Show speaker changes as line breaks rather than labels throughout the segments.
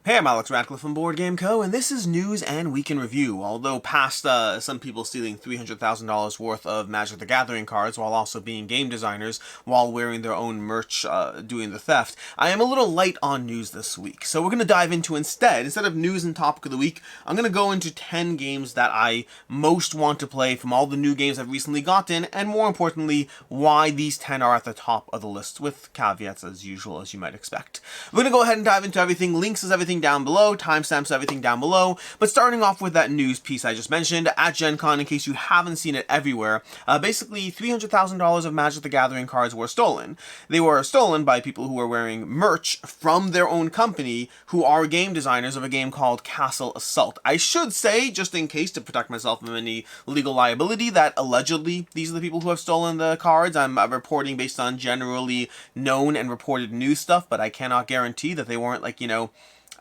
Hey, I'm Alex Ratcliffe from Board Game Co., and this is News and Week in Review. Although past some people stealing $300,000 worth of Magic the Gathering cards while also being game designers while wearing their own merch doing the theft, I am a little light on news this week. So we're going to dive into instead of news and topic of the week, I'm going to go into 10 games that I most want to play from all the new games I've recently gotten, and more importantly, why these 10 are at the top of the list, with caveats as usual, as you might expect. We're going to go ahead and dive into everything. Links is everything down below, timestamps everything down below, but starting off with that news piece I just mentioned at Gencon, in case you haven't seen it everywhere, basically $300,000 of Magic the Gathering cards were stolen. They were stolen by people who were wearing merch from their own company who are game designers of a game called Castle Assault. I should say, just in case to protect myself from any legal liability, that allegedly these are the people who have stolen the cards. I'm reporting based on generally known and reported news stuff, but I cannot guarantee that they weren't, like, you know,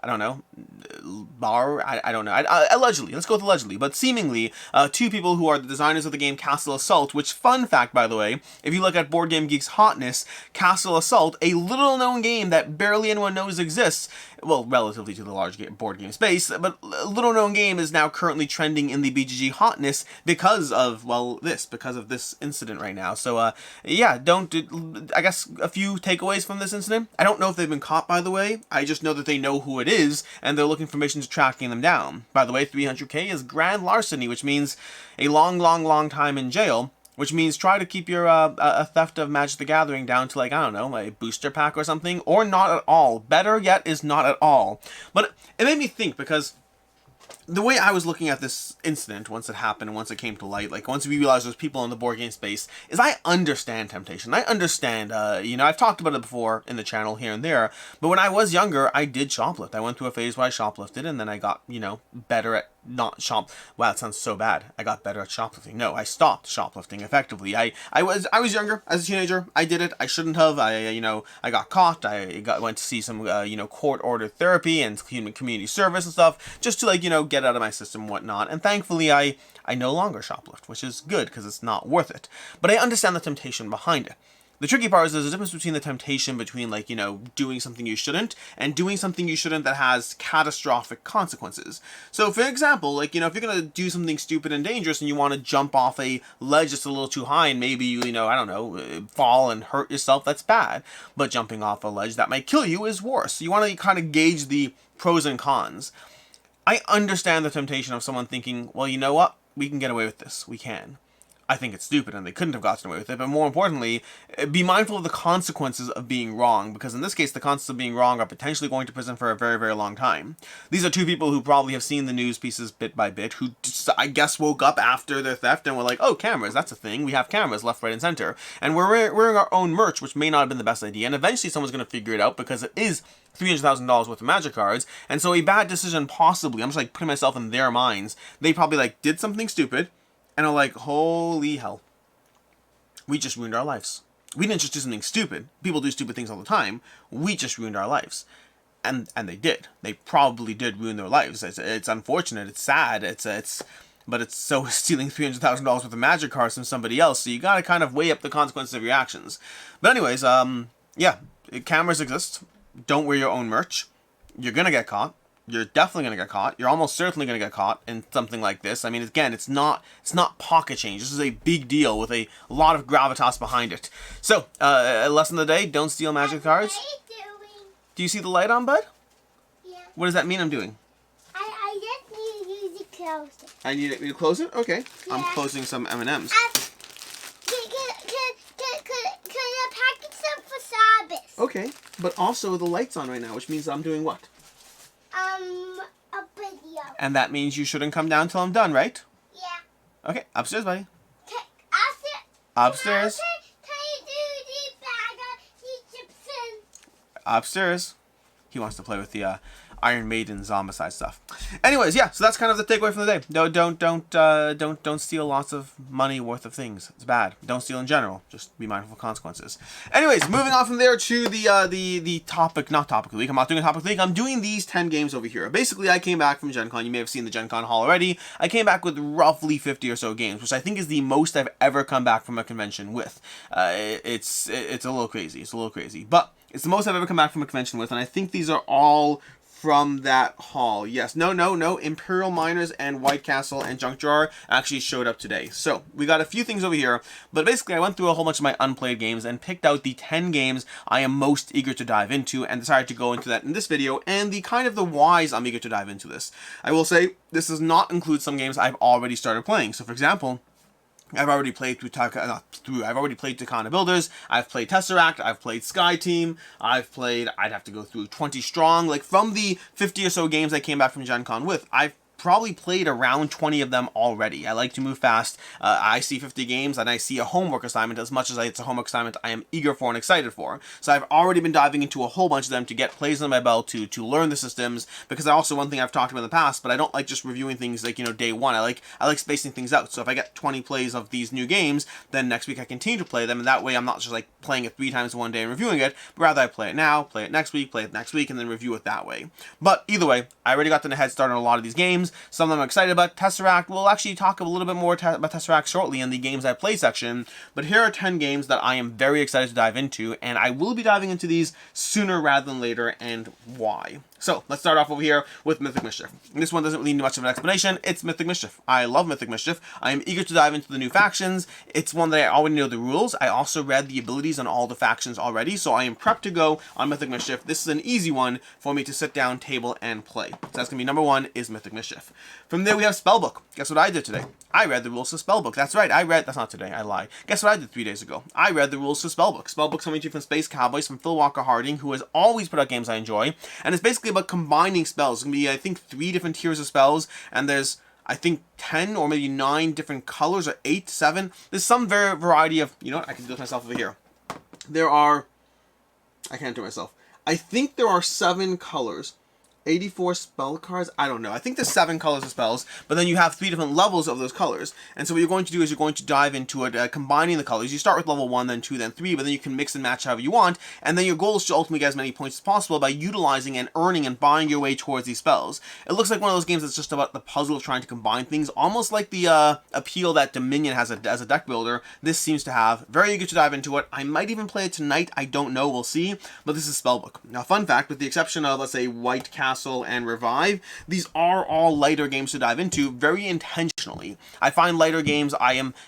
I don't know, I don't know, allegedly, let's go with allegedly, but seemingly, two people who are the designers of the game Castle Assault, which, fun fact, by the way, if you look at Board Game Geek's hotness, Castle Assault, a little-known game that barely anyone knows exists, well, relatively to the large board game space, but a little-known game is now currently trending in the BGG hotness because of, well, because of this incident right now. So, yeah, I guess a few takeaways from this incident. I don't know if they've been caught, by the way. I just know that they know who it is, and they're looking for missions tracking them down. By the way, 300K is grand larceny, which means a long time in jail. Which means try to keep your a theft of Magic the Gathering down to, like, I don't know, a booster pack or something, or not at all. Better yet is not at all. But it made me think, because the way I was looking at this incident, once it happened, once it came to light, like, once we realized there's people in the board game space, is I understand temptation. I understand, you know, I've talked about it before in the channel here and there, but when I was younger, I did shoplift. I went through a phase where I shoplifted, and then I got, you know, better at not shop. Wow, that sounds so bad. I got better at shoplifting. No, I stopped shoplifting effectively. I was younger as a teenager. I did it. I shouldn't have. I got caught. Went to see some court ordered therapy and community service and stuff, just to, like, you know, get out of my system and whatnot. And thankfully, I no longer shoplift, which is good because it's not worth it. But I understand the temptation behind it. The tricky part is there's a difference between the temptation between, like, you know, doing something you shouldn't and doing something you shouldn't that has catastrophic consequences. So, for example, like, you know, if you're going to do something stupid and dangerous and you want to jump off a ledge that's a little too high and maybe you know, I don't know, fall and hurt yourself, that's bad. But jumping off a ledge that might kill you is worse. So you want to kind of gauge the pros and cons. I understand the temptation of someone thinking, well, you know what? We can get away with this. We can. I think it's stupid and they couldn't have gotten away with it, but more importantly, be mindful of the consequences of being wrong, because in this case, the consequences of being wrong are potentially going to prison for a very long time. These are two people who probably have seen the news pieces bit by bit, who just, I guess, woke up after their theft and were like, oh, cameras, that's a thing. We have cameras left, right, and center. And we're wearing our own merch, which may not have been the best idea, and eventually someone's going to figure it out because it is $300,000 worth of Magic cards, and so a bad decision possibly, I'm just like putting myself in their minds, they probably like did something stupid, and are like, holy hell, we just ruined our lives. We didn't just do something stupid. People do stupid things all the time. We just ruined our lives. And they did. They probably did ruin their lives. It's unfortunate. It's sad. But it's so stealing $300,000 worth of Magic cards from somebody else. So you got to kind of weigh up the consequences of your actions. But anyways, yeah, cameras exist. Don't wear your own merch. You're going to get caught. You're definitely going to get caught. You're almost certainly going to get caught in something like this. I mean, again, it's not pocket change. This is a big deal with a lot of gravitas behind it. So, lesson of the day, don't steal Magic cards.
What are you doing?
Do you see the light on, bud?
Yeah.
What does that mean I'm doing?
I just need you to close it.
I need me to close it? Okay.
Yeah.
I'm closing some M&Ms.
Could I package them for service?
Okay. But also the light's on right now, which means I'm doing what?
A video.
And that means you shouldn't come down till I'm done, right?
Yeah.
Okay. Upstairs, buddy.
Upstairs.
Upstairs.
Can you do the bag of the chips in?
Upstairs. He wants to play with the Iron Maiden zombicide stuff. Anyways, yeah, so that's kind of the takeaway from the day. Don't steal lots of money worth of things. It's bad. Don't steal in general. Just be mindful of consequences. Anyways, moving on from there to the topic, not topic of the week. I'm not doing a topic of the week. I'm doing these 10 games over here. Basically, I came back from Gen Con. You may have seen the Gen Con haul already. I came back with roughly 50 or so games, which I think is the most I've ever come back from a convention with. It's a little crazy. It's a little crazy, but it's the most I've ever come back from a convention with, and I think these are all from that haul. Yes, no, Imperial Miners and White Castle and Junk Jar actually showed up today. So we got a few things over here, but basically I went through a whole bunch of my unplayed games and picked out the 10 games I am most eager to dive into, and decided to go into that in this video, and the kind of the whys I'm eager to dive into this. I will say this does not include some games I've already started playing. So for example, I've already played I've already played Takana Builders, I've played Tesseract, I've played Sky Team, I'd have to go through 20 strong. Like, from the 50 or so games I came back from Gencon with, I've probably played around 20 of them already. I like to move fast. I see 50 games and I see a homework assignment. As much as it's a homework assignment I am eager for and excited for. So I've already been diving into a whole bunch of them to get plays on my belt, to learn the systems, because also, one thing I've talked about in the past, but I don't like just reviewing things like, day one. I like spacing things out. So if I get 20 plays of these new games, then next week I continue to play them, and that way I'm not just like playing it 3 times in one day and reviewing it, but rather I play it now, play it next week, and then review it that way. But either way, I already got the head start on a lot of these games. Some of them I'm excited about. Tesseract, we'll actually talk a little bit more about Tesseract shortly in the games I play section, but here are 10 games that I am very excited to dive into, and I will be diving into these sooner rather than later, and why. So let's start off over here with Mythic Mischief. This one doesn't really need much of an explanation. It's Mythic Mischief. I love Mythic Mischief. I am eager to dive into the new factions. It's one that I already know the rules. I also read the abilities on all the factions already, so I am prepped to go on Mythic Mischief. This is an easy one for me to sit down, table, and play. So that's going to be number 1, is Mythic Mischief. From there we have Spellbook. Guess what I did today? I read the rules to Spellbook. That's right, that's not today, I lied. Guess what I did 3 days ago? I read the rules to Spellbook. Spellbook's coming to you from Space Cowboys, from Phil Walker Harding, who has always put out games I enjoy, and it's basically about combining spells. It's going to be, I think, 3 different tiers of spells, and there's, I think, 10 or maybe 9 different colors, or 8, 7. There's some variety of, you know what, I can do it myself over here. I can't do it myself. I think there are 7 colors. 84 spell cards? I don't know. I think there's 7 colors of spells, but then you have 3 different levels of those colors. And so what you're going to do is you're going to dive into it, combining the colors. You start with level 1, then 2, then 3, but then you can mix and match however you want. And then your goal is to ultimately get as many points as possible by utilizing and earning and buying your way towards these spells. It looks like one of those games that's just about the puzzle of trying to combine things, almost like the appeal that Dominion has as a deck builder. This seems to have. Very eager to dive into it. I might even play it tonight. I don't know. We'll see. But this is Spellbook. Now, fun fact, with the exception of, let's say, White Castle and Revive, these are all lighter games to dive into very intentionally. I find lighter games,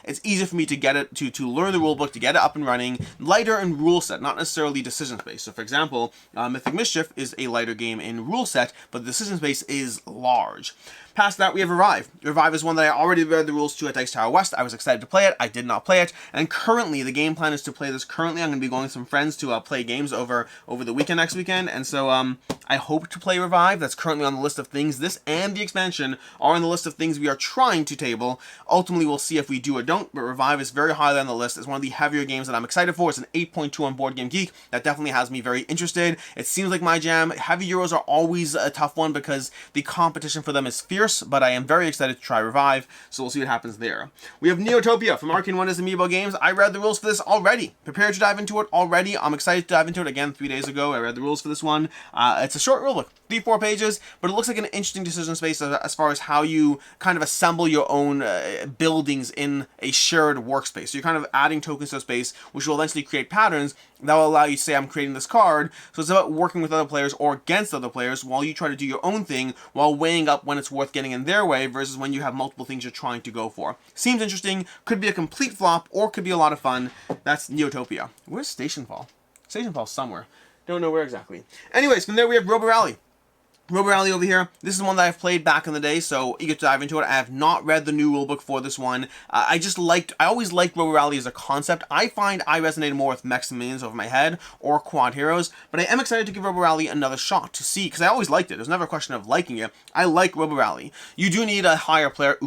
it's easier for me to get it, to learn the rulebook, to get it up and running. Lighter in rule set, not necessarily decision space. So for example, Mythic Mischief is a lighter game in rule set, but the decision space is large. Past that, we have Revive. Revive is one that I already read the rules to at Dice Tower West. I was excited to play it. I did not play it. And currently, the game plan is to play this. Currently, I'm going to be going with some friends to play games over the weekend next weekend. And so I hope to play Revive. That's currently on the list of things. This and the expansion are on the list of things we are trying to table. Ultimately, we'll see if we do or don't. But Revive is very highly on the list. It's one of the heavier games that I'm excited for. It's an 8.2 on Board Game Geek. That definitely has me very interested. It seems like my jam. Heavy Euros are always a tough one because the competition for them is fierce. But I am very excited to try Revive, so we'll see what happens there. We have Neotopia from Arcane Wonders Amiibo Games. I read the rules for this already. Prepared to dive into it already. I'm excited to dive into it again 3 days ago. I read the rules for this one. It's a short rulebook, 3-4 pages, but it looks like an interesting decision space as far as how you kind of assemble your own buildings in a shared workspace. So you're kind of adding tokens to a space, which will eventually create patterns that will allow you to say, I'm creating this card. So it's about working with other players or against other players while you try to do your own thing, while weighing up when it's worth getting in their way versus when you have multiple things you're trying to go for. Seems interesting, could be a complete flop, or could be a lot of fun. That's Neotopia. Where's Stationfall? Stationfall's somewhere. Don't know where exactly. Anyways, from there we have Robo Rally. Robo Rally over here. This is one that I've played back in the day, so eager to dive into it. I have not read the new rulebook for this one. I always liked Robo Rally as a concept. I find I resonated more with mechs and minions over my head, or quad heroes, but I am excited to give Robo Rally another shot to see, because I always liked it. There's never a question of liking it. I like Robo Rally. You do need a higher player.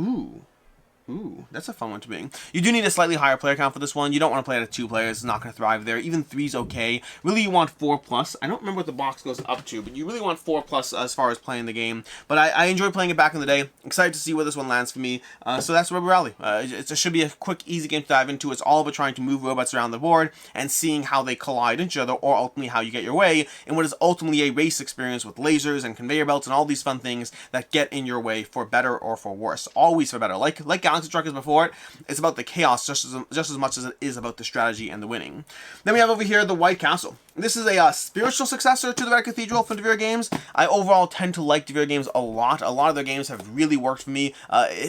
Ooh, that's a fun one to bring. You do need a slightly higher player count for this one. You don't want to play it at 2 players. It's not going to thrive there. Even 3's okay. Really, you want 4+. I don't remember what the box goes up to, but you really want 4+ as far as playing the game. But I enjoyed playing it back in the day. Excited to see where this one lands for me. So that's Robo Rally. It should be a quick, easy game to dive into. It's all about trying to move robots around the board and seeing how they collide into each other, or ultimately how you get your way in what is ultimately a race experience with lasers and conveyor belts and all these fun things that get in your way for better or for worse. Always for better. Like Galaxy Truckers before it, it's about the chaos just as much as it is about the strategy and the winning. Then we have over here the White Castle. This is a spiritual successor to the Red Cathedral from Devere Games. I overall tend to like Devere Games a lot. A lot of their games have really worked for me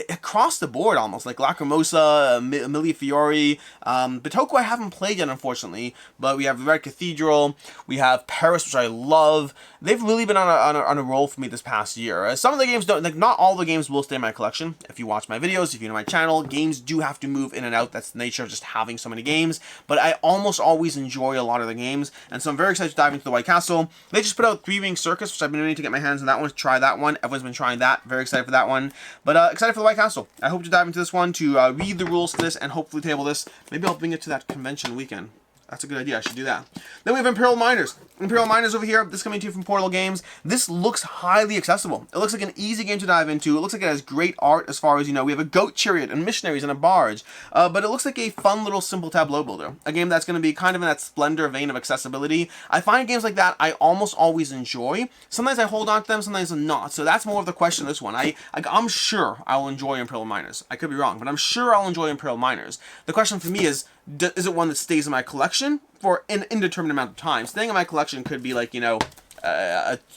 across the board almost, like Lacrimosa, Emilia Fiore. Bitoku I haven't played yet, unfortunately, but we have the Red Cathedral, we have Paris, which I love. They've really been on a roll for me this past year. Some of the games don't, like not all the games will stay in my collection. If you watch my videos, if you know my channel, games do have to move in and out. That's the nature of just having so many games, but I almost always enjoy a lot of the games, and so I'm very excited to dive into the White Castle. They just put out Three Ring Circus, which I've been meaning to get my hands on that one, to try that one. Everyone's been trying that. Very excited for that one. But excited for the White Castle. I hope to dive into this one, to read the rules for this, and hopefully table this. Maybe I'll bring it to that convention weekend. That's a good idea. I should do that. Then we have Imperial Miners. Imperial Miners over here. This is coming to you from Portal Games. This looks highly accessible. It looks like an easy game to dive into. It looks like it has great art as far as, you know, we have a goat chariot and missionaries and a barge. But it looks like a fun little simple tableau builder. A game that's going to be kind of in that splendor vein of accessibility. I find games like that I almost always enjoy. Sometimes I hold on to them, sometimes I'm not. So that's more of the question of this one. I'm sure I'll enjoy Imperial Miners. I could be wrong, but I'm sure I'll enjoy Imperial Miners. The question for me is it one that stays in my collection for an indeterminate amount of time? Staying in my collection could be like, you know,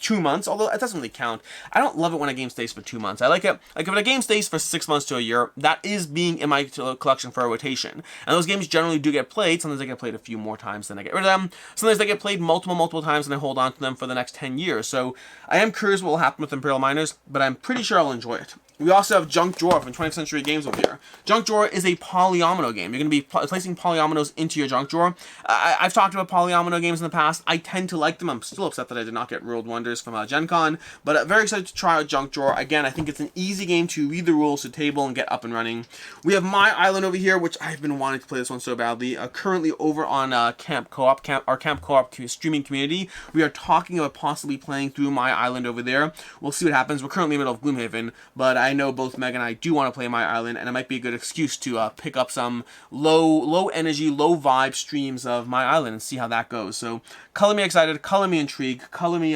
2 months, although it doesn't really count. I don't love it when a game stays for 2 months. I like it, like if a game stays for 6 months to a year, that is being in my collection for a rotation. And those games generally do get played. Sometimes they get played a few more times, then I get rid of them. Sometimes they get played multiple times and I hold on to them for the next 10 years. So I am curious what will happen with Imperial Miners, but I'm pretty sure I'll enjoy it. We also have Junk Drawer from 20th Century Games over here. Junk Drawer is a polyomino game. You're going to be placing polyominoes into your junk drawer. I've talked about polyomino games in the past. I tend to like them. I'm still upset that I did not get World Wonders from Gencon, but very excited to try out Junk Drawer. Again, I think it's an easy game to read the rules, to table, and get up and running. We have My Island over here, which I've been wanting to play this one so badly. Currently over on Camp Co-op, our Camp Co-op streaming community. We are talking about possibly playing through My Island over there. We'll see what happens. We're currently in the middle of Gloomhaven, but I know both Meg and I do want to play My Island, and it might be a good excuse to pick up some low energy, low vibe streams of My Island and see how that goes. So color me excited, color me intrigued, color me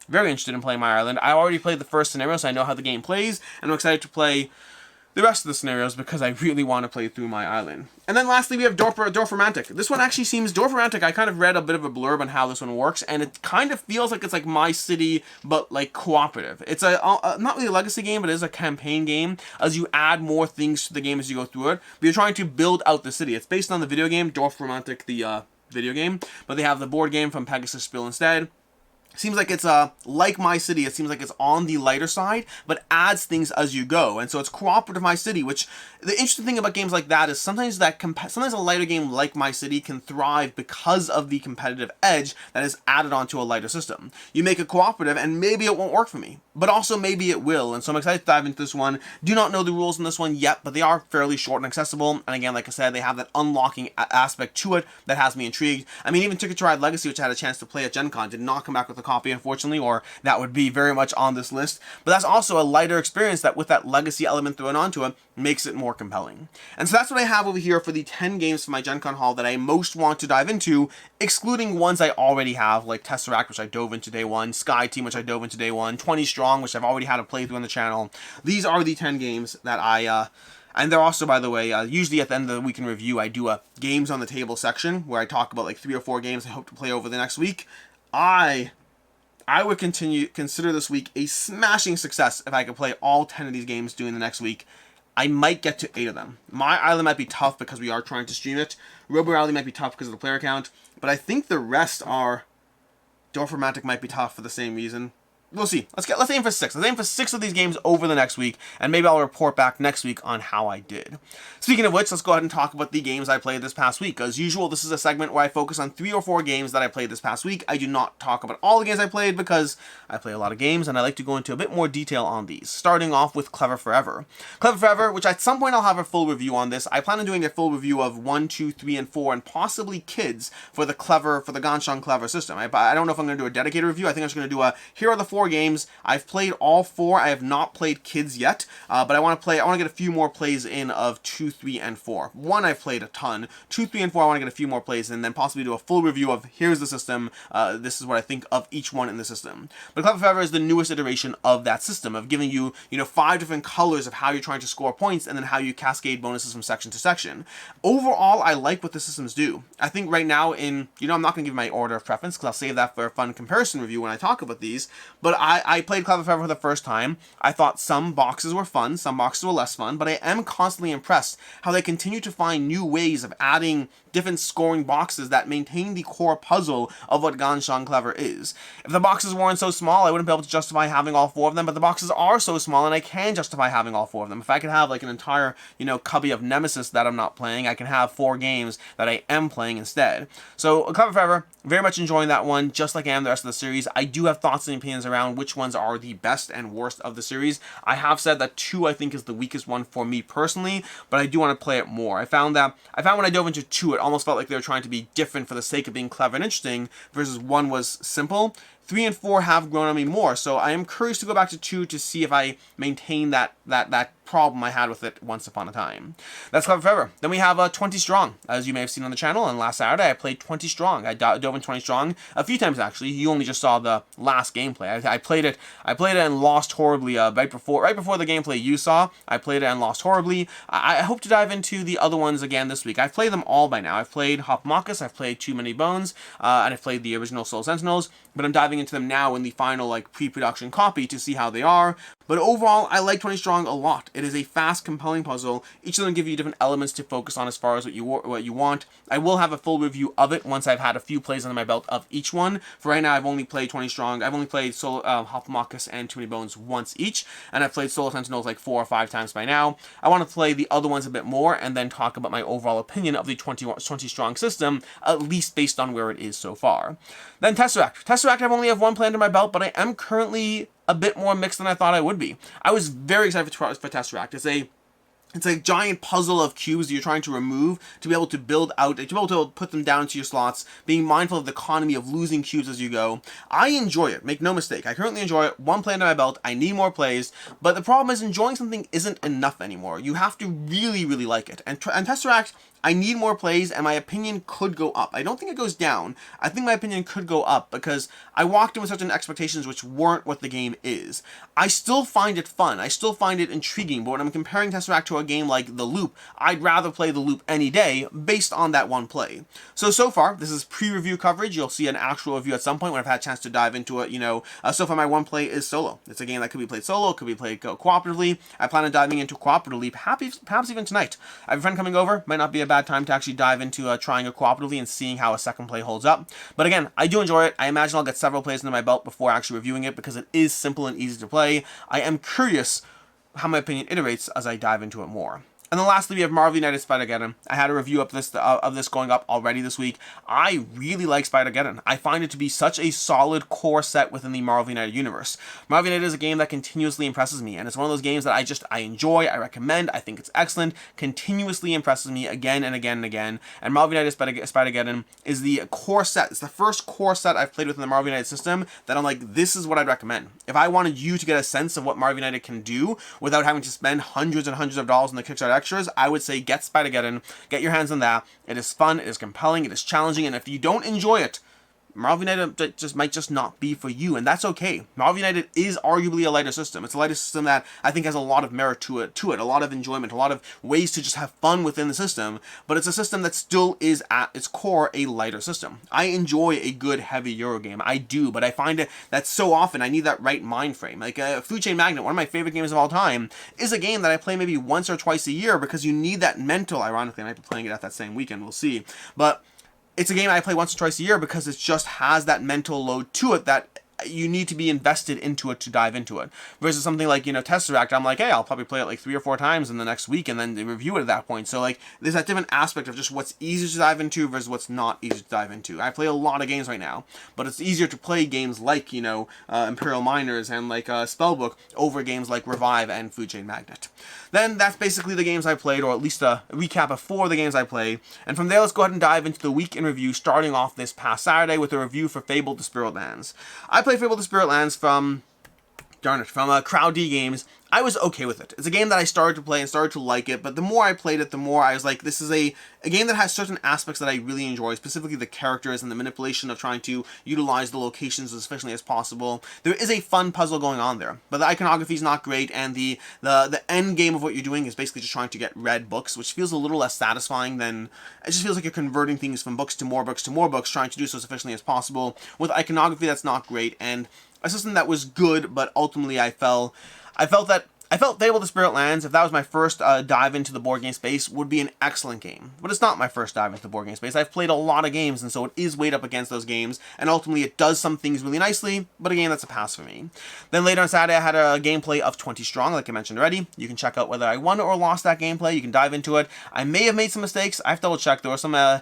very interested in playing My Island. I already played the first scenario, so I know how the game plays, and I'm excited to play the rest of the scenarios because I really want to play through My Island. And then lastly, we have Dorfromantik. This one actually seems, Dorfromantik, I kind of read a bit of a blurb on how this one works, and it kind of feels like it's like My City, but like cooperative. It's a not really a legacy game, but it is a campaign game, as you add more things to the game as you go through it. But you're trying to build out the city. It's based on the video game, Dorfromantik, the video game, but they have the board game from Pegasus Spiel instead. Seems like it's like My City. It seems like it's on the lighter side, but adds things as you go. And so it's cooperative My City, which the interesting thing about games like that is sometimes sometimes a lighter game like My City can thrive because of the competitive edge that is added onto a lighter system. You make it cooperative, and maybe it won't work for me, but also maybe it will. And so I'm excited to dive into this one. Do not know the rules in this one yet, but they are fairly short and accessible. And again, like I said, they have that unlocking aspect to it that has me intrigued. I mean, even Ticket to Ride Legacy, which I had a chance to play at Gen Con, did not come back with a copy, unfortunately, or that would be very much on this list. But that's also a lighter experience that, with that legacy element thrown onto it, makes it more compelling. And so that's what I have over here for the 10 games for my Gen Con haul that I most want to dive into, excluding ones I already have, like Tesseract, which I dove into day one, Sky Team, which I dove into day one, 20 Strong, which I've already had a playthrough on the channel. These are the 10 games that and they're also, by the way, usually at the end of the week in review, I do a games on the table section where I talk about like 3 or 4 games I hope to play over the next week. I would consider this week a smashing success if I could play all 10 of these games during the next week. I might get to 8 of them. My Island might be tough because we are trying to stream it. Robo Rally might be tough because of the player count. But I think the rest are... Dorfromantik might be tough for the same reason. We'll see. Let's aim for 6. Let's aim for 6 of these games over the next week, and maybe I'll report back next week on how I did. Speaking of which, let's go ahead and talk about the games I played this past week. As usual, this is a segment where I focus on 3 or 4 games that I played this past week. I do not talk about all the games I played because I play a lot of games, and I like to go into a bit more detail on these. Starting off with Clever Forever. Clever Forever, which at some point I'll have a full review on this. I plan on doing a full review of 1, 2, 3, and 4, and possibly Kids for the Gencon Clever system. I don't know if I'm going to do a dedicated review. I think I'm just going to do a, here are the 4 4 games. I've played all 4. I have not played Kids yet, but I want to get a few more plays in of 2, 3, and 4. 1 I've played a ton. 2, 3, and 4 I want to get a few more plays in, and then possibly do a full review of here's the system, this is what I think of each one in the system. But Clever Forever is the newest iteration of that system, of giving you, 5 different colors of how you're trying to score points, and then how you cascade bonuses from section to section. Overall, I like what the systems do. I think right now I'm not going to give my order of preference, because I'll save that for a fun comparison review when I talk about these, but I played Clever Forever for the first time. I thought some boxes were fun, some boxes were less fun, but I am constantly impressed how they continue to find new ways of adding different scoring boxes that maintain the core puzzle of what Gencon Clever is. If the boxes weren't so small, I wouldn't be able to justify having all 4 of them, but the boxes are so small, and I can justify having all 4 of them. If I could have like an entire, cubby of Nemesis that I'm not playing, I can have 4 games that I am playing instead. So Clever Forever, very much enjoying that one, just like I am the rest of the series. I do have thoughts and opinions around which ones are the best and worst of the series. I have said that 2 I think is the weakest one for me personally, but I do want to play it more. I found when I dove into 2, it almost felt like they were trying to be different for the sake of being clever and interesting, versus 1 was simple. 3 and 4 have grown on me more, so I am curious to go back to 2 to see if I maintain that problem I had with it once upon a time. That's Clever Forever. Then we have 20 Strong, as you may have seen on the channel, and last Saturday I played 20 Strong. I dove in 20 Strong a few times actually. You only just saw the last gameplay. I played it and lost horribly right before the gameplay you saw. I played it and lost horribly. I hope to dive into the other ones again this week. I've played them all by now. I've played Hopmachus, I've played Too Many Bones, and I've played the original Soul Sentinels, but I'm diving into them now in the final pre-production copy to see how they are. But overall, I like 20 Strong a lot. It is a fast, compelling puzzle. Each of them give you different elements to focus on as far as what you want. I will have a full review of it once I've had a few plays under my belt of each one. For right now, I've only played 20 Strong. I've only played Hopmachus and Too Many Bones once each, and I've played Soul Sentinels 4 or 5 times by now. I want to play the other ones a bit more, and then talk about my overall opinion of the 20 Strong system, at least based on where it is so far. Then Tesseract. Tesseract, I only have 1 play under my belt, but I am currently a bit more mixed than I thought I would be. I was very excited for Tesseract. It's a giant puzzle of cubes you're trying to remove to be able to build out, to be able to put them down into your slots, being mindful of the economy of losing cubes as you go. I enjoy it, make no mistake. I currently enjoy it. 1 play under my belt. I need more plays, but the problem is enjoying something isn't enough anymore. You have to really, really like it. And Tesseract, I need more plays, and my opinion could go up. I don't think it goes down. I think my opinion could go up, because I walked in with certain expectations which weren't what the game is. I still find it fun. I still find it intriguing, but when I'm comparing Tesseract to a game like The Loop, I'd rather play The Loop any day based on that 1 play. So far, this is pre-review coverage. You'll see an actual review at some point when I've had a chance to dive into it, So far, my 1 play is solo. It's a game that could be played solo, could be played cooperatively. I plan on diving into cooperatively, perhaps even tonight. I have a friend coming over. Might not be a bad time to actually dive into trying it cooperatively and seeing how a second play holds up. But again, I do enjoy it. I imagine I'll get several plays under my belt before actually reviewing it, because it is simple and easy to play. I am curious how my opinion iterates as I dive into it more. And then lastly, we have Marvel United Spider-Geddon. I had a review of this going up already this week. I really like Spider-Geddon. I find it to be such a solid core set within the Marvel United universe. Marvel United is a game that continuously impresses me, and it's one of those games that I enjoy, I recommend, I think it's excellent, continuously impresses me again and again and again. And Marvel United Spider-Geddon is the core set. It's the first core set I've played within the Marvel United system that I'm like, this is what I'd recommend. If I wanted you to get a sense of what Marvel United can do without having to spend hundreds and hundreds of dollars on the Kickstarter extras, I would say get Spider-Geddon, get your hands on that. It is fun, it is compelling, it is challenging, and if you don't enjoy it, Marvel United might just not be for you, and that's okay. Marvel United is arguably a lighter system. It's a lighter system that I think has a lot of merit to it, a lot of enjoyment, a lot of ways to just have fun within the system, but it's a system that still is at its core a lighter system. I enjoy a good heavy Euro game. I do, but I find it that so often I need that right mind frame. Like Food Chain Magnate, one of my favorite games of all time, is a game that I play maybe once or twice a year, because you need that mental, ironically, I might be playing it at that same weekend, we'll see, but it's a game I play once or twice a year because it just has that mental load to it that you need to be invested into it to dive into it. Versus something like, Tesseract, I'm like, hey, I'll probably play it 3 or 4 times in the next week and then review it at that point. So there's that different aspect of just what's easier to dive into versus what's not easy to dive into. I play a lot of games right now, but it's easier to play games like, Imperial Miners and Spellbook over games like Revive and Food Chain Magnate. Then that's basically the games I played, or at least a recap of 4 of the games I played. And from there, let's go ahead and dive into the week in review, starting off this past Saturday with a review for Fabled: The Spirit Lands. I played Fabled: The Spirit Lands from darn it, from Crowd D Games. I was okay with it. It's a game that I started to play and started to like it, but the more I played it, the more I was like, this is a game that has certain aspects that I really enjoy, specifically the characters and the manipulation of trying to utilize the locations as efficiently as possible. There is a fun puzzle going on there, but the iconography is not great, and the end game of what you're doing is basically just trying to get red books, which feels a little less satisfying than, it just feels like you're converting things from books to more books to more books, trying to do so as efficiently as possible, with iconography that's not great, and a system that was good, but ultimately I felt Fabled the Spirit Lands, if that was my first dive into the board game space, would be an excellent game. But it's not my first dive into the board game space. I've played a lot of games, and so it is weighed up against those games, and ultimately it does some things really nicely, but again, that's a pass for me. Then later on Saturday, I had a gameplay of 20 Strong, like I mentioned already. You can check out whether I won or lost that gameplay. You can dive into it. I may have made some mistakes. I have to double check. There were some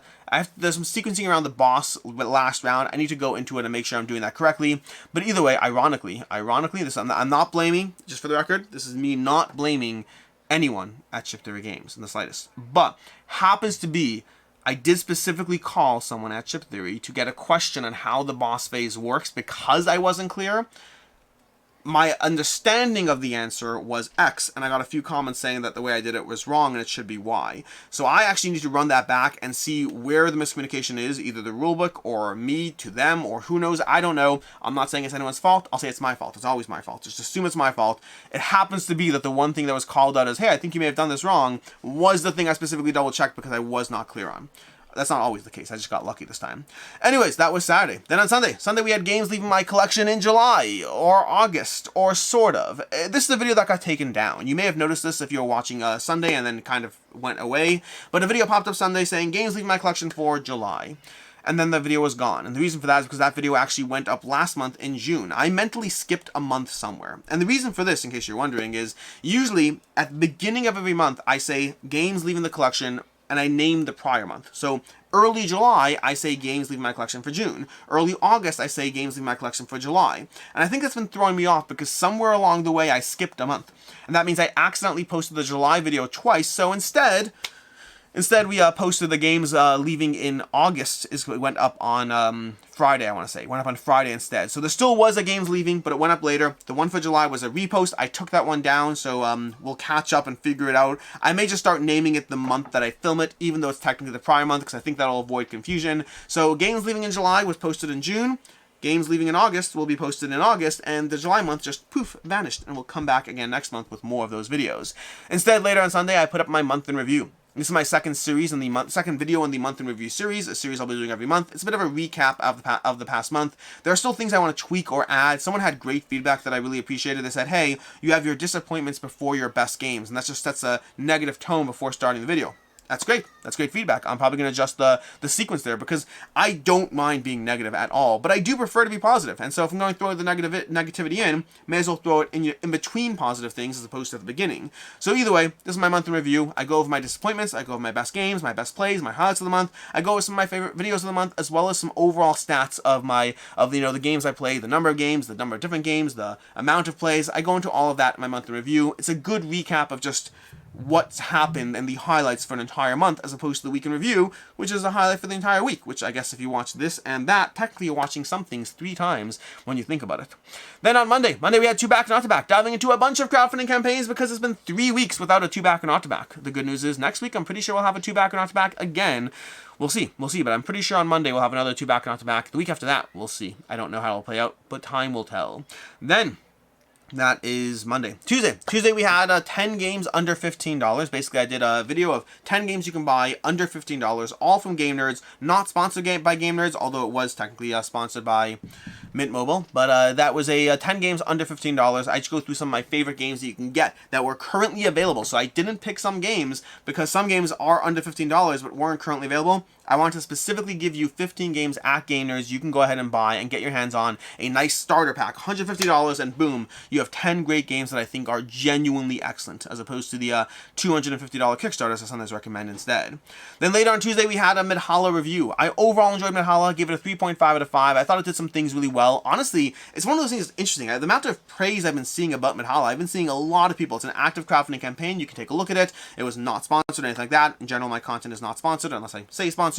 there's some sequencing around the boss last round. I need to go into it and make sure I'm doing that correctly. But either way, ironically, this I'm not blaming, just for the record, this is me not blaming anyone at Chip Theory Games in the slightest. But happens to be, I did specifically call someone at Chip Theory to get a question on how the boss phase works because I wasn't clear. My understanding of the answer was X, and I got a few comments saying that the way I did it was wrong and it should be Y. So I actually need to run that back and see where the miscommunication is, either the rulebook or me to them, or who knows, I don't know. I'm not saying it's anyone's fault, I'll say it's my fault. It's always my fault. Just assume it's my fault. It happens to be that the one thing that was called out as, hey, I think you may have done this wrong, was the thing I specifically double checked because I was not clear on. That's not always the case. I just got lucky this time. Anyways, that was Saturday. Then on Sunday we had games leaving my collection in July or August or sort of. This is a video that got taken down. You may have noticed this if you were watching Sunday and then kind of went away. But a video popped up Sunday saying games leaving my collection for July. And then the video was gone. And the reason for that is because that video actually went up last month in June. I mentally skipped a month somewhere. And the reason for this, in case you're wondering, is usually at the beginning of every month, I say games leaving the collection and I name the prior month. So early July, I say games leaving my collection for June. Early August, I say games leaving my collection for July. And I think that's been throwing me off because somewhere along the way, I skipped a month. And that means I accidentally posted the July video twice. So instead we posted the games leaving in August. It went up on Friday, I want to say. It went up on Friday instead. So there still was a games leaving, but it went up later. The one for July was a repost. I took that one down, so we'll catch up and figure it out. I may just start naming it the month that I film it, even though it's technically the prior month, because I think that'll avoid confusion. So games leaving in July was posted in June. Games leaving in August will be posted in August, and the July month just poof, vanished, and we'll come back again next month with more of those videos. Instead, later on Sunday, I put up my month in review. This is my second video in the month in review series, a series I'll be doing every month. It's a bit of a recap of the past month. There are still things I want to tweak or add. Someone had great feedback that I really appreciated. They said, hey, you have your disappointments before your best games, and that just sets a negative tone before starting the video. That's great. That's great feedback. I'm probably going to adjust the sequence there because I don't mind being negative at all, but I do prefer to be positive. And so if I'm going to throw the negativity in, may as well throw it in between positive things as opposed to at the beginning. So either way, this is my month in review. I go over my disappointments. I go over my best games, my best plays, my highlights of the month. I go over some of my favorite videos of the month, as well as some overall stats of the games I play, the number of games, the number of different games, the amount of plays. I go into all of that in my month in review. It's a good recap of just what's happened and the highlights for an entire month, as opposed to the week in review, which is a highlight for the entire week, which I guess if you watch this and that, technically you're watching some things 3 times when you think about it. Then on Monday we had 2 back and not to back, diving into a bunch of crowdfunding campaigns because it's been 3 weeks without a 2 back and not to back. The good news is next week I'm pretty sure we'll have a 2 back and not to back again. We'll see, but I'm pretty sure on Monday we'll have another 2 back and not to back. The week after that, we'll see. I don't know how it'll play out, but time will tell. Then that is Monday. Tuesday we had 10 games under $15. Basically, I did a video of 10 games you can buy under $15, all from Game Nerds. Not sponsored by Game Nerds, although it was technically sponsored by Mint Mobile. But that was a 10 games under $15. I just go through some of my favorite games that you can get that were currently available. So I didn't pick some games because some games are under $15 but weren't currently available. I want to specifically give you 15 games at Game Nerds you can go ahead and buy and get your hands on a nice starter pack, $150, and boom, you have 10 great games that I think are genuinely excellent, as opposed to the $250 Kickstarters I sometimes recommend instead. Then later on Tuesday, we had a Midhalla review. I overall enjoyed Midhalla, gave it a 3.5 out of 5. I thought it did some things really well. Honestly, it's one of those things that's interesting. The amount of praise I've been seeing about Midhalla, I've been seeing a lot of people. It's an active crowdfunding campaign. You can take a look at it. It was not sponsored or anything like that. In general, my content is not sponsored unless I say sponsored.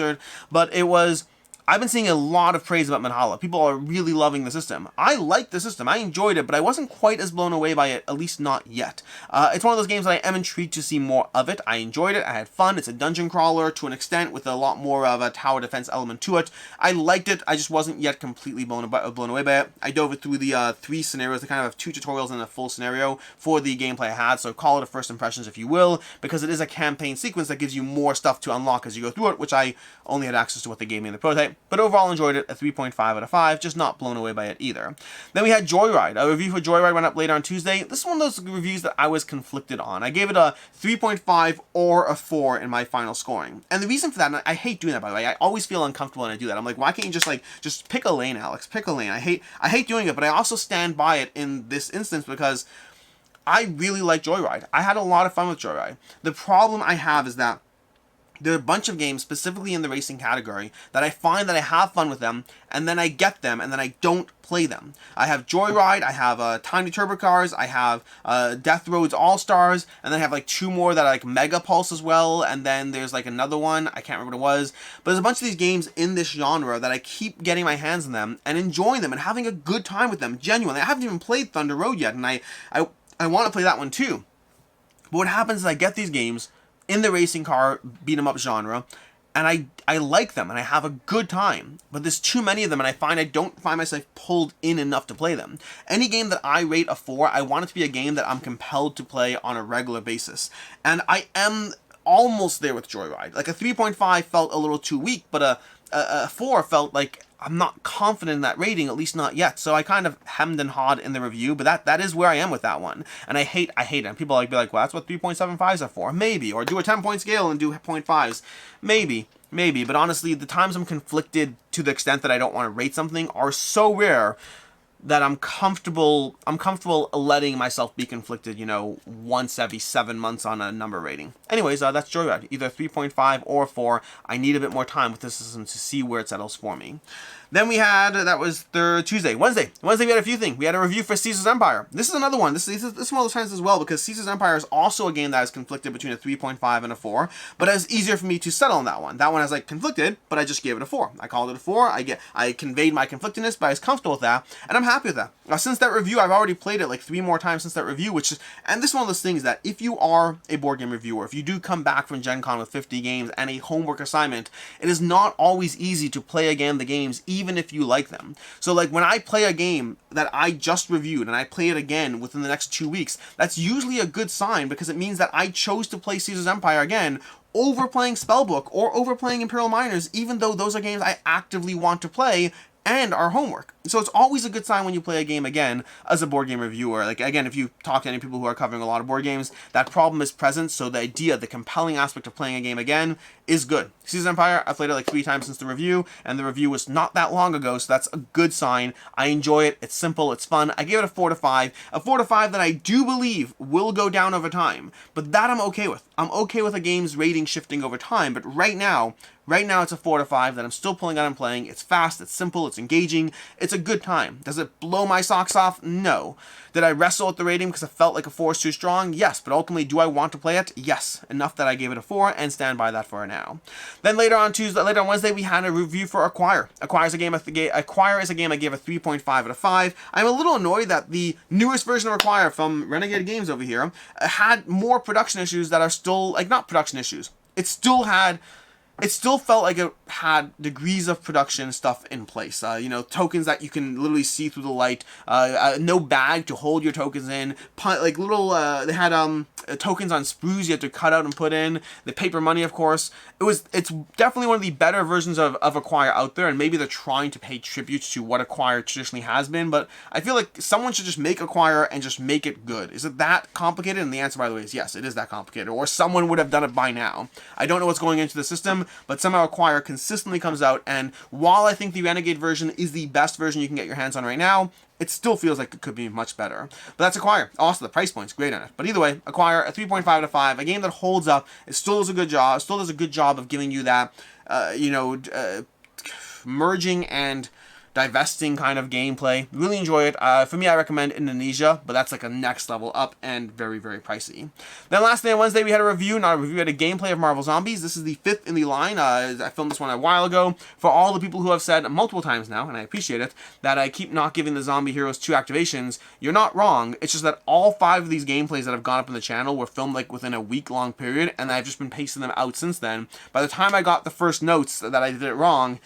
But it was, I've been seeing a lot of praise about Midhalla. People are really loving the system. I like the system. I enjoyed it, but I wasn't quite as blown away by it, at least not yet. It's one of those games that I am intrigued to see more of it. I enjoyed it. I had fun. It's a dungeon crawler to an extent with a lot more of a tower defense element to it. I liked it. I just wasn't yet completely blown away by it. I dove through the 3 scenarios. They kind of have 2 tutorials and a full scenario for the gameplay I had, so call it a first impressions if you will, because it is a campaign sequence that gives you more stuff to unlock as you go through it, which I only had access to what they gave me in the prototype. But overall enjoyed it, a 3.5 out of 5, just not blown away by it either. Then we had Joyride. A review for Joyride went up later on Tuesday. This is one of those reviews that I was conflicted on. I gave it a 3.5 or a 4 in my final scoring. And the reason for that, and I hate doing that by the way, I always feel uncomfortable when I do that. I'm like, why can't you just pick a lane, Alex? Pick a lane. I hate doing it, but I also stand by it in this instance because I really like Joyride. I had a lot of fun with Joyride. The problem I have is that there are a bunch of games, specifically in the racing category, that I find that I have fun with them, and then I get them, and then I don't play them. I have Joyride, I have Tiny Turbo Cars, I have Death Roads All-Stars, and then I have like 2 more that are like Mega Pulse as well, and then there's like another one, I can't remember what it was, but there's a bunch of these games in this genre that I keep getting my hands on them, and enjoying them, and having a good time with them, genuinely. I haven't even played Thunder Road yet, and I want to play that one too. But what happens is I get these games in the racing car beat 'em up genre, and I like them and I have a good time, but there's too many of them and I don't find myself pulled in enough to play them. Any game that I rate a 4, I want it to be a game that I'm compelled to play on a regular basis, and I am almost there with Joyride. Like a 3.5 felt a little too weak, but a 4 felt like I'm not confident in that rating, at least not yet. So I kind of hemmed and hawed in the review, but that is where I am with that one. And I hate it. And people be like, well, that's what 3.75s are for. Maybe. Or do a 10-point scale and do 0.5s. Maybe. But honestly, the times I'm conflicted to the extent that I don't want to rate something are so rare that I'm comfortable letting myself be conflicted, once every 7 months on a number rating. Anyways, that's Joyride, either 3.5 or 4. I need a bit more time with this system to see where it settles for me. Then we had, that was Tuesday. Wednesday we had a few things. We had a review for Caesar's Empire. This is another one. This is one of those times as well, because Caesar's Empire is also a game that is conflicted between a 3.5 and a 4, but it was easier for me to settle on that one. That one has conflicted, but I just gave it a 4. I called it a 4. I conveyed my conflictedness, but I was comfortable with that, and I'm happy with that. Now, since that review, I've already played it 3 more times since that review, and this is one of those things that if you are a board game reviewer, if you do come back from Gencon with 50 games and a homework assignment, it is not always easy to play again the games, even if you like them. So when I play a game that I just reviewed and I play it again within the next 2 weeks, that's usually a good sign, because it means that I chose to play Caesar's Empire again over playing Spellbook or over playing Imperial Miners, even though those are games I actively want to play and our homework. So it's always a good sign when you play a game again as a board game reviewer. Again, if you talk to any people who are covering a lot of board games, that problem is present, so the idea, the compelling aspect of playing a game again is good. Caesar's Empire, I've played it 3 times since the review, and the review was not that long ago, so that's a good sign. I enjoy it, it's simple, it's fun. I gave it a 4 to 5. A 4 to 5 that I do believe will go down over time, but that I'm okay with. I'm okay with a game's rating shifting over time, but right now it's a 4 to 5 that I'm still pulling out and playing. It's fast, it's simple, it's engaging, it's a good time. Does it blow my socks off? No. Did I wrestle with the rating because I felt like a 4 is too strong? Yes, but ultimately, do I want to play it? Yes. Enough that I gave it a 4 and stand by that for now. Then later on Wednesday, we had a review for Acquire. Acquire is a game I gave a 3.5 out of 5. I'm a little annoyed that the newest version of Acquire from Renegade Games over here had more production issues that are still, not production issues. It still felt like it had degrees of production stuff in place. Tokens that you can literally see through the light. No bag to hold your tokens in. They had tokens on sprues you had to cut out and put in. The paper money, of course. It's definitely one of the better versions of Acquire out there, and maybe they're trying to pay tribute to what Acquire traditionally has been, but I feel like someone should just make Acquire and just make it good. Is it that complicated? And the answer, by the way, is yes, it is that complicated, or someone would have done it by now. I don't know what's going into the system, but somehow Acquire consistently comes out, and while I think the Renegade version is the best version you can get your hands on right now, it still feels like it could be much better. But that's Acquire. Also, the price point's great on it. But either way, Acquire, a 3.5 out of 5, a game that holds up. It still does a good job. It still does a good job of giving you that, merging and divesting kind of gameplay. Really enjoy it. For me, I recommend Indonesia, but that's like a next level up and very, very pricey. Then last day on Wednesday, we had a review, not a review, we had a gameplay of Marvel Zombies. This is the 5th in the line. I filmed this one a while ago. For all the people who have said multiple times now, and I appreciate it, that I keep not giving the zombie heroes 2 activations, you're not wrong. It's just that all 5 of these gameplays that have gone up on the channel were filmed like within a week-long period, and I've just been pasting them out since then. By the time I got the first notes that I did it wrong,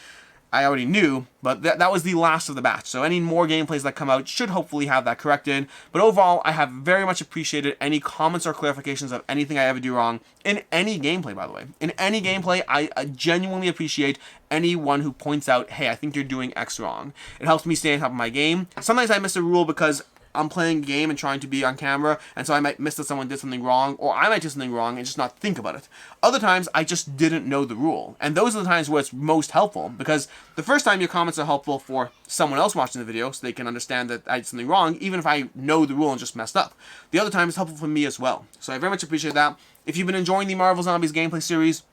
I already knew, but that was the last of the batch. So any more gameplays that come out should hopefully have that corrected. But overall, I have very much appreciated any comments or clarifications of anything I ever do wrong in any gameplay, by the way. In any gameplay, I genuinely appreciate anyone who points out, hey, I think you're doing X wrong. It helps me stay on top of my game. Sometimes I miss a rule because I'm playing a game and trying to be on camera, and so I might miss that someone did something wrong, or I might do something wrong and just not think about it. Other times, I just didn't know the rule, and those are the times where it's most helpful, because the first time your comments are helpful for someone else watching the video, so they can understand that I did something wrong, even if I know the rule and just messed up. The other time is helpful for me as well, so I very much appreciate that. If you've been enjoying the Marvel Zombies gameplay series,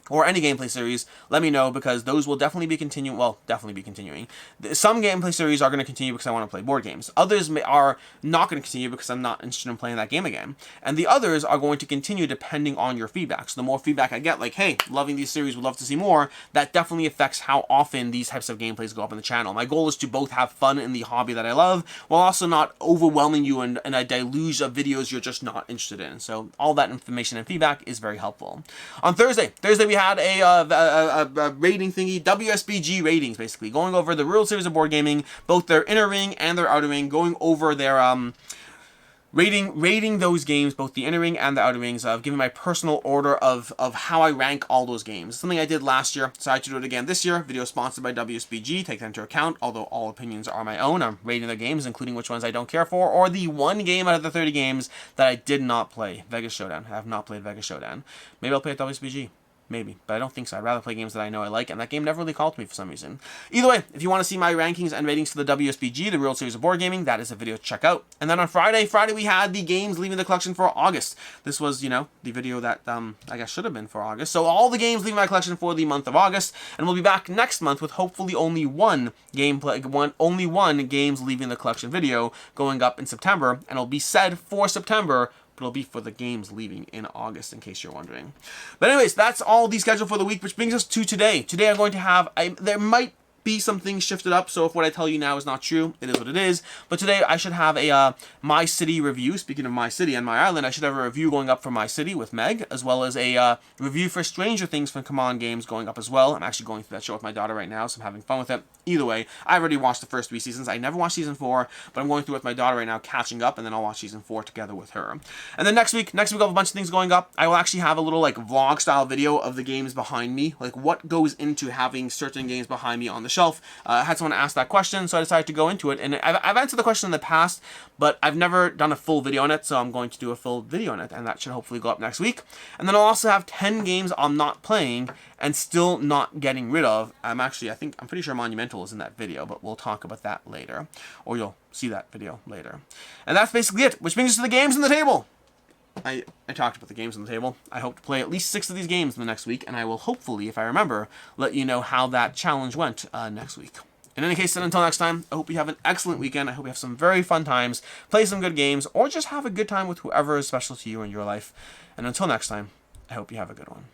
or any gameplay series, let me know, because those will definitely be continuing. Well, definitely be continuing. Some gameplay series are going to continue because I want to play board games. Others are not going to continue because I'm not interested in playing that game again. And the others are going to continue depending on your feedback. So the more feedback I get, like, hey, loving these series, would love to see more, that definitely affects how often these types of gameplays go up on the channel. My goal is to both have fun in the hobby that I love, while also not overwhelming you in a deluge of videos you're just not interested in. So all that information and feedback is very helpful. On Thursday we had a rating thingy, WSBG ratings, basically, going over the World Series of Board Gaming, both their inner ring and their outer ring, going over their rating those games, both the inner ring and the outer rings, of giving my personal order of how I rank all those games. Something I did last year, decided to do it again this year. Video sponsored by WSBG, take that into account, although all opinions are my own. I'm rating their games, including which ones I don't care for, or the one game out of the 30 games that I did not play. Vegas Showdown. I have not played Vegas Showdown. Maybe I'll play at WSBG. Maybe, but I don't think so. I'd rather play games that I know I like, and that game never really called to me for some reason. Either way, if you want to see my rankings and ratings for the WSBG, the World Series of Board Gaming, that is a video to check out. And then on Friday we had the games leaving the collection for August. This was, you know, the video that, I guess should have been for August. So all the games leaving my collection for the month of August, and we'll be back next month with hopefully only one games leaving the collection video going up in September, and it'll be said for September, but it'll be for the games leaving in August, in case you're wondering. But anyways, that's all the schedule for the week, which brings us to today. Today I'm going to have, there might be some things shifted up, so if what I tell you now is not true, it is what it is. But today I should have a My City review. Speaking of My City and My Island, I should have a review going up for My City with Meg, as well as a review for Stranger Things from Come On Games going up as well. I'm actually going through that show with my daughter right now, so I'm having fun with it. Either way, I already watched the first 3 seasons. I never watched season 4, but I'm going through it with my daughter right now, catching up, and then I'll watch season 4 together with her. And then next week I'll have a bunch of things going up. I will actually have a little like vlog style video of the games behind me, like what goes into having certain games behind me on the shelf. I had someone ask that question, so I decided to go into it, and I've answered the question in the past, but I've never done a full video on it, so I'm going to do a full video on it, and that should hopefully go up next week. And then I'll also have 10 games I'm not playing and still not getting rid of. I'm pretty sure Monumental is in that video, but we'll talk about that later, or you'll see that video later. And that's basically it, which brings us to the games on the table. I talked about the games on the table. I hope to play at least 6 of these games in the next week, and I will hopefully, if I remember, let you know how that challenge went next week. In any case, then until next time, I hope you have an excellent weekend. I hope you have some very fun times, play some good games, or just have a good time with whoever is special to you in your life. And until next time, I hope you have a good one.